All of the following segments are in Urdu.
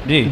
جی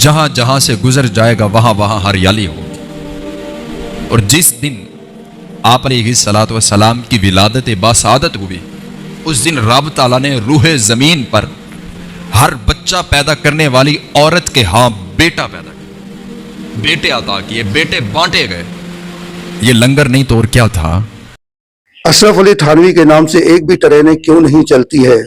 جہاں جہاں سے گزر جائے گا وہاں وہاں ہریالی ہوگی. اور جس دن آپ علیہ الصلوۃ والسلام کی ولادت باسعادت ہوئی اس دن رب تعالیٰ نے روح زمین پر ہر بچہ پیدا کرنے والی عورت کے ہاں بیٹا پیدا کیا, بیٹے عطا کیے, بیٹے بانٹے گئے. یہ لنگر نہیں تو اور کیا تھا. اشرف علی تھانوی کے نام سے ایک بھی ٹرینیں کیوں نہیں چلتی ہے؟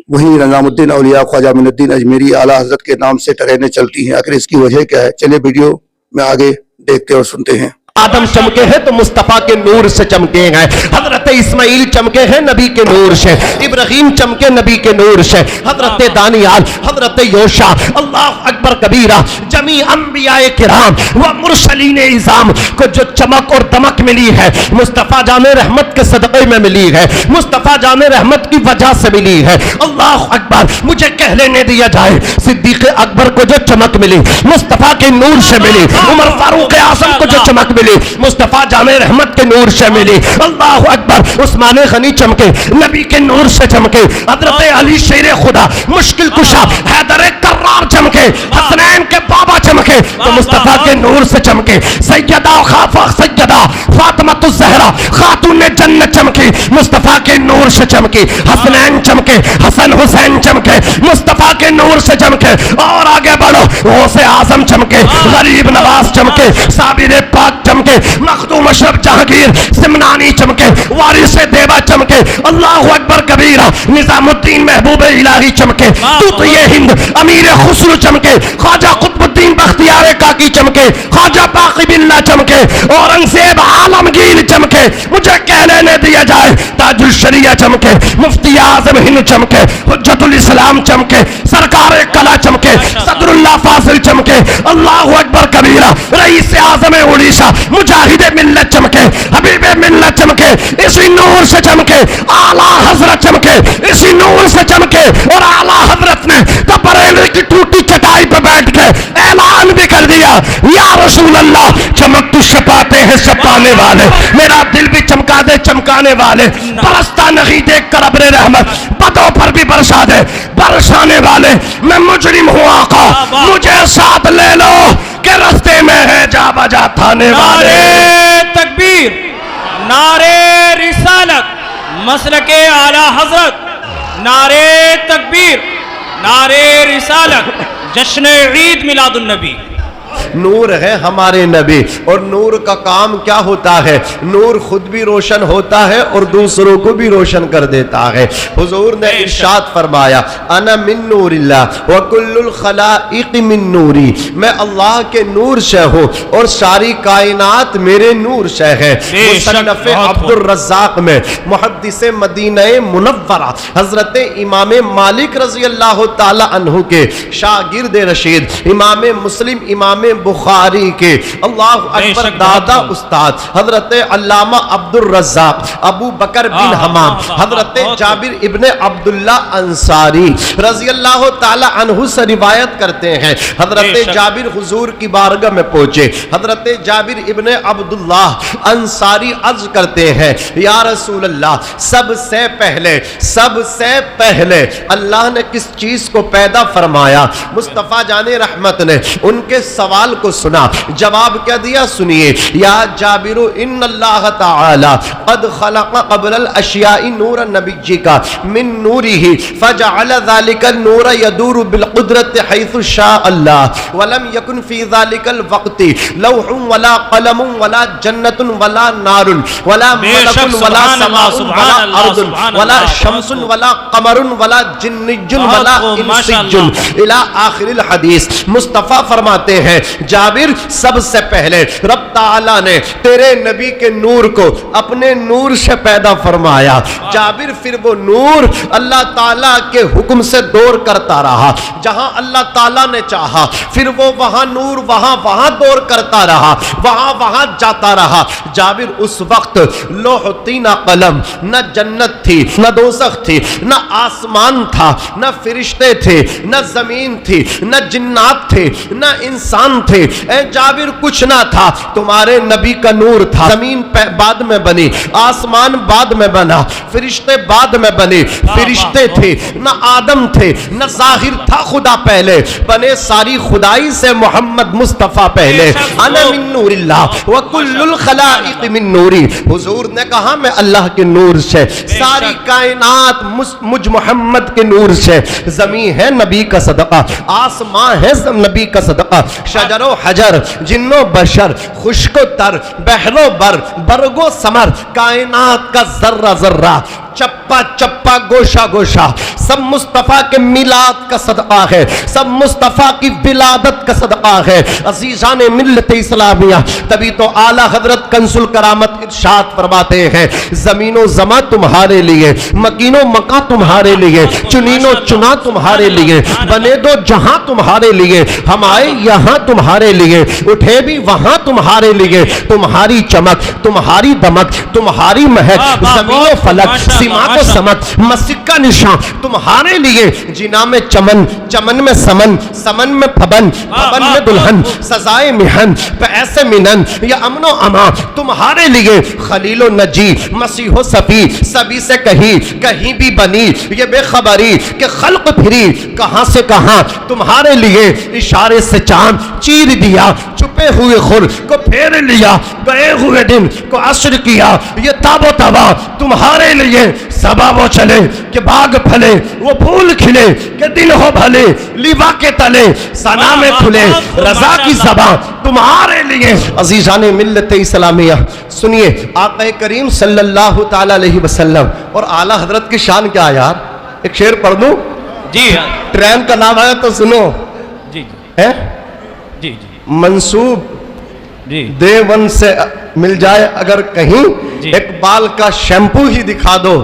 وہیں نظام الدین اولیاء خواجہ معین الدین اجمیری اعلیٰ حضرت کے نام سے ٹرینیں چلتی ہیں. آخر اس کی وجہ کیا ہے؟ چلے ویڈیو میں آگے دیکھتے اور سنتے ہیں. آدم چمکے ہیں تو مصطفیٰ کے نور سے چمکے ہیں. حضرت اسماعیل چمکے ہیں نبی کے نور سے. ابراہیم چمکے نبی کے نور سے. حضرت دانیال, حضرت یوشع, اللہ اکبر کبیرہ, جمیع انبیاء کرام و مرسلین اعظام کو جو چمک اور دمک ملی ہے مصطفیٰ جان رحمت کے صدقے میں ملی ہے, مصطفیٰ جان رحمت کی وجہ سے ملی ہے. اللہ اکبر. مجھے کہہ لینے دیا جائے صدیق اکبر کو جو چمک ملی مصطفیٰ کے نور سے ملی, عمر فاروق اعظم کو جو چمک ملی مصطفیٰ جامع رحمت کے نور سے ملی. اللہ اکبر. عثمان غنی چمکے نبی کے نور سے چمکے. حضرت علی شیر خدا, مشکل کشا حیدر کرار چمکے. حسنین کے بابا چمکے تو مصطفیٰ کے نور سے چمکے. سیدہ فاطمہ الزہرا خاتون جنت چمکی مصطفیٰ کے نور سے چمکی. حسنین چمکے, حسن حسین چمکے مصطفیٰ کے نور سے چمکے. اور آگے بڑھو, غوث اعظم چمکے, غریب نواز چمکے, صابر پاک چمکے, مخدوم اشرف جہانگیر سمنانی چمکے, وارث دیوا چمکے. اللہ اکبر کبیرہ. نظام الدین محبوب الہی چمکے, طوطی ہند امیر خسرو چمکے, خواجہ قطب الدین بختیار کاکی چمکے, خواجہ باقی باللہ چمکے, اورنگزیب عالمگیر چمکے. مجھے کہہ لینے دیا جائے تاج الشریعہ چمکے, مفتی اعظم ہند چمکے, حجت الاسلام چمکے, سرکار کلا چمکے, صدر اللہ فاضل چمکے. اللہ اکبر کبیرہ. رئیس اعظم اڑیسہ مجاہد ملت چمکے, حبیب ملت چمکے, اسی نور سے چمکے. اعلیٰ حضرت چمکے, اسی نور سے چمکے. اور اعلیٰ حضرت نے بریلی کی ٹوٹی چٹائی پہ بیٹھ کے اعلان بھی کر دیا, یا رسول اللہ چمک تو چھپاتے ہیں چھپانے والے, میرا دل بھی چمکا دے چمکانے والے. برستا نہیں دیکھ کر ابر رحمت, بدوں پر بھی برسا دے برسانے والے. میں مجرم ہوں آقا, مجھے ساتھ لے لو کہ رستے میں ہے جا بجا تھانے والے. نعرے تکبیر, نعرے رسالت, مسلک اعلیٰ حضرت. نعرے تکبیر, نعرے رسالت, جشن عید میلاد النبی. نور ہے ہمارے نبی. اور نور کا کام کیا ہوتا ہے؟ نور خود بھی روشن ہوتا ہے اور دوسروں کو بھی روشن کر دیتا ہے. حضور نے ارشاد فرمایا, انا من نور اللہ وکل الخلائق من نوری. میں اللہ کے نور سے ہوں اور ساری کائنات میرے نور سے ہے. مصنف عبد الرزاق میں محدث مدینہ منورہ حضرت امام مالک رضی اللہ تعالی عنہ کے شاگرد رشید امام مسلم امام بخاری کے اللہ اکبر دادا استاد حضرت علامہ عبد الرزاق ابو بکر بن حمام حضرت جابر ابن عبداللہ انصاری رضی اللہ تعالی عنہ سے روایت کرتے ہیں. حضرت جابر حضور کی بارگاہ میں پہنچے. حضرت جابر ابن عبداللہ انصاری عرض کرتے ہیں, یا رسول اللہ, سب سے پہلے اللہ نے کس چیز کو پیدا فرمایا؟ مصطفیٰ جان رحمت نے ان کے سوال کو سنا, جواب کیا دیا سنیے. یا جابر ان اللہ تعالی قد خلق قبل الاشیاء نور النبی کا من نوره فجعل ذلك النور يدور بالقدرت حيث شاء الله ولم يكن في ذلك الوقت لوح ولا قلم ولا جنة ولا نار ولا ملك ولا سماء ولا ارض ولا شمس ولا قمر ولا جني ولا انسي الى آخر الحدیث. مصطفیٰ فرماتے ہیں, جابر سب سے پہلے رب تعالیٰ نے تیرے نبی کے نور کو اپنے نور سے پیدا فرمایا. جابر پھر وہ نور اللہ تعالیٰ کے حکم سے دور کرتا رہا, جہاں اللہ تعالیٰ نے چاہا پھر وہ وہاں نور وہاں دور کرتا رہا, وہاں جاتا رہا. جابر اس وقت لوح تین قلم, نہ جنت تھی نہ دوزخ تھی, نہ آسمان تھا, نہ فرشتے تھے, نہ زمین تھی, نہ جنات تھے, نہ انسان تھے، اے جابر کچھ نہ تھا، تمہارے نبی کا نور تھا۔ زمین بعد میں بنی، آسمان بعد میں بنا، فرشتے بعد میں بنے۔ فرشتے تھے نہ آدم تھے نہ ظاہر تھا خدا پہلے، بنے ساری خدائی سے محمد مصطفیٰ پہلے۔ انا من نور اللہ وکل الخلائق من نوری، حضور نے کہا میں اللہ کے نور سے، ساری کائنات مجھ محمد کے نور سے۔ زمین ہے نبی کا صدقہ، آسمان ہے نبی کا صدقہ، شجر و حجر، جن و بشر، خشک و تر، بحر و بر، برگ و ثمر، کائنات کا ذرہ ذرہ، چپا چپا، گوشہ گوشہ، سب مصطفیٰ کے میلاد کا صدقہ ہے، سب مصطفیٰ کی ولادت کا صدقہ ہے۔ عزیزان ملت اسلامیہ، تبھی تو اعلیٰ حضرت کنز الکرامت ارشاد فرماتے ہیں، زمین و زماں تمہارے لیے، مکین و مکاں تمہارے لیے، چنین و چنا تمہارے لیے، بنے دو جہاں تمہارے لیے، ہم آئے یہاں تمہارے لیے، اٹھے بھی وہاں تمہارے لیے، تمہاری چمک، تمہاری دمک، تمہاری مہک، زمین و فلک، سماع و سمک، مسجد کا نشان تمہارے لیے، جنا میں چمن، چمن میں سمن، سمن میں پھبن، پھبن میں دلہن، سزائے مہن، پیسے منن، یا امن و امان تمہارے لیے، خلیل و نجی، مسیح و صفی، سبھی سے کہیں بھی بنی یہ بے خبری کہ خلق پھری کہاں سے کہاں تمہارے لیے، اشارے سے چاند چیر دیا، چھپے ہوئے خور کو پھیر لیا، گئے ہوئے دن کو عصر کیا، یہ تاب و تبا تمہارے لیے، سبب وہ چلے کہ باغ پھلے، وہ پھول کھلے کہ دل ہو بھلے، لیوا کے تلے ثنا میں کھلے، رضا کی زبان تمہارے لیے۔ عزیزان ملت اسلامیہ سنیے، آقا کریم صلی اللہ تعالی علیہ وسلم اور اعلیٰ حضرت کی شان کیا یار، ایک شعر پڑھ دوں؟ جی ٹرین کا نام آیا تو سنو، جی ہے جی جی منصوب جی دیوبند سے مل جائے اگر کہیں، جی۔ اقبال کا شیمپو ہی دکھا دو،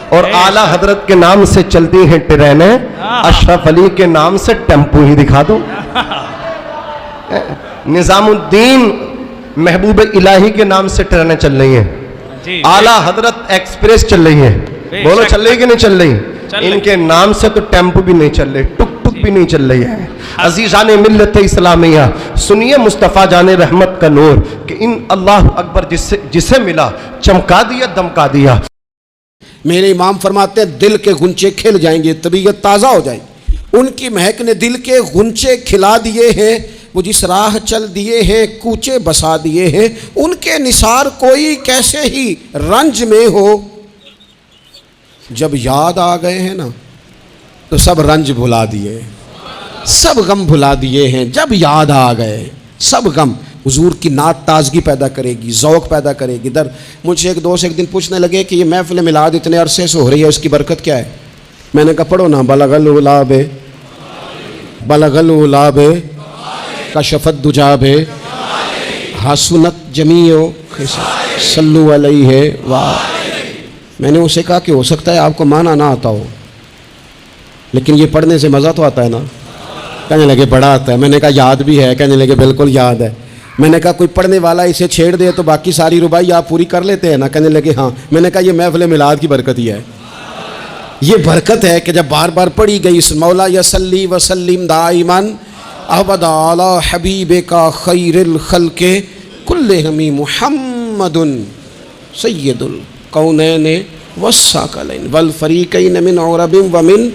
اور اعلیٰ حضرت کے نام سے چلتی ہیں ٹرینیں، اشرف علی کے نام سے ٹیمپو ہی دکھا دو۔ نظام الدین محبوب الہی کے نام سے ٹرینیں چل رہی ہیں، اعلیٰ حضرت ایکسپریس چل رہی ہے، بولو چل رہی کہ نہیں چل رہی؟ ان کے نام سے تو ٹیمپو بھی نہیں چل رہی، ٹک ٹک بھی نہیں چل رہی ہے۔ عزیزان ملت اسلامیہ سنیے، مصطفیٰ جان رحمت کا نور کہ ان اللہ اکبر جسے ملا چمکا دیا، دمکا دیا۔ میرے امام فرماتے ہیں دل کے غنچے کھل جائیں گے، طبیعت تازہ ہو جائے گی۔ ان کی مہک نے دل کے غنچے کھلا دیے ہیں، وہ جس راہ چل دیے ہیں کوچے بسا دیے ہیں، ان کے نثار کوئی کیسے ہی رنج میں ہو، جب یاد آ گئے ہیں نا تو سب رنج بھلا دیے، سب غم بھلا دیے ہیں، جب یاد آ گئے سب غم۔ حضور کی نعت تازگی پیدا کرے گی، ذوق پیدا کرے گی۔ مجھ سے ایک دوست ایک دن پوچھنے لگے کہ یہ محفل میلاد اتنے عرصے سے ہو رہی ہے، اس کی برکت کیا ہے؟ میں نے کہا پڑھو نا، بلغ الغلاب بلغ الغلاب کشفت دجاب حسنت جمیع صلو علیہ میں نے اسے کہا کہ ہو سکتا ہے آپ کو معنی نہ آتا ہو، لیکن یہ پڑھنے سے مزہ تو آتا ہے نا؟ کہنے لگے بڑا آتا ہے۔ میں نے کہا یاد بھی ہے؟ کہنے لگے بالکل یاد ہے۔ میں نے کہا کوئی پڑھنے والا اسے چھیڑ دے تو باقی ساری ربائی آپ پوری کر لیتے ہیں نا؟ کہنے لگے ہاں۔ میں نے کہا یہ محفل میلاد کی برکت ہی ہے، یہ برکت ہے کہ جب بار بار پڑھی گئی اس مولا یصلی وسلم دائماً ابدا علی حبیبک خیر الخلق کلہم محمد سید الکونین والثقلین والفریقین من عرب ومن،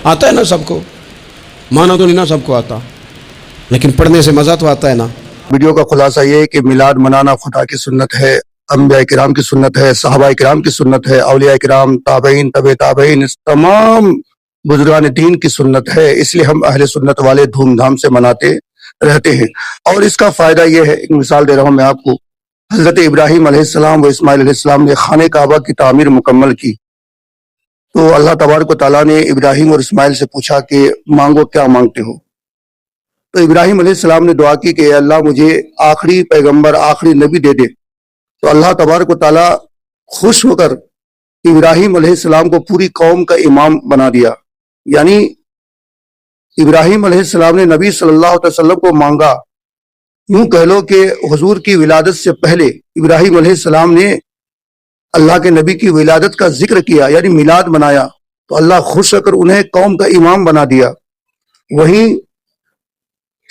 آتا ہے نا سب کو؟ مانا تو نہیں نا سب کو آتا، لیکن پڑھنے سے مزہ تو آتا ہے نا۔ ویڈیو کا خلاصہ یہ ہے کہ میلاد منانا خدا کی سنت ہے، انبیاء کرام کی سنت ہے، صحابہ کرام کی سنت ہے، اولیاء کرام، تابعین، تبع تابعین، اس تمام بزرگان دین کی سنت ہے، اس لیے ہم اہل سنت والے دھوم دھام سے مناتے رہتے ہیں۔ اور اس کا فائدہ یہ ہے، ایک مثال دے رہا ہوں میں آپ کو، حضرت ابراہیم علیہ السلام و اسماعیل علیہ السلام نے خانہ کعبہ کی تعمیر مکمل کی، تو اللہ تبارک و تعالیٰ نے ابراہیم اور اسماعیل سے پوچھا کہ مانگو، کیا مانگتے ہو؟ تو ابراہیم علیہ السلام نے دعا کی کہ اے اللہ مجھے آخری پیغمبر، آخری نبی دے دے۔ تو اللہ تبارک و تعالیٰ خوش ہو کر ابراہیم علیہ السلام کو پوری قوم کا امام بنا دیا، یعنی ابراہیم علیہ السلام نے نبی صلی اللہ علیہ وسلم کو مانگا۔ یوں کہہ لو کہ حضور کی ولادت سے پہلے ابراہیم علیہ السلام نے اللہ کے نبی کی ولادت کا ذکر کیا، یعنی میلاد منایا، تو اللہ خوش ہو کر انہیں قوم کا امام بنا دیا۔ وہیں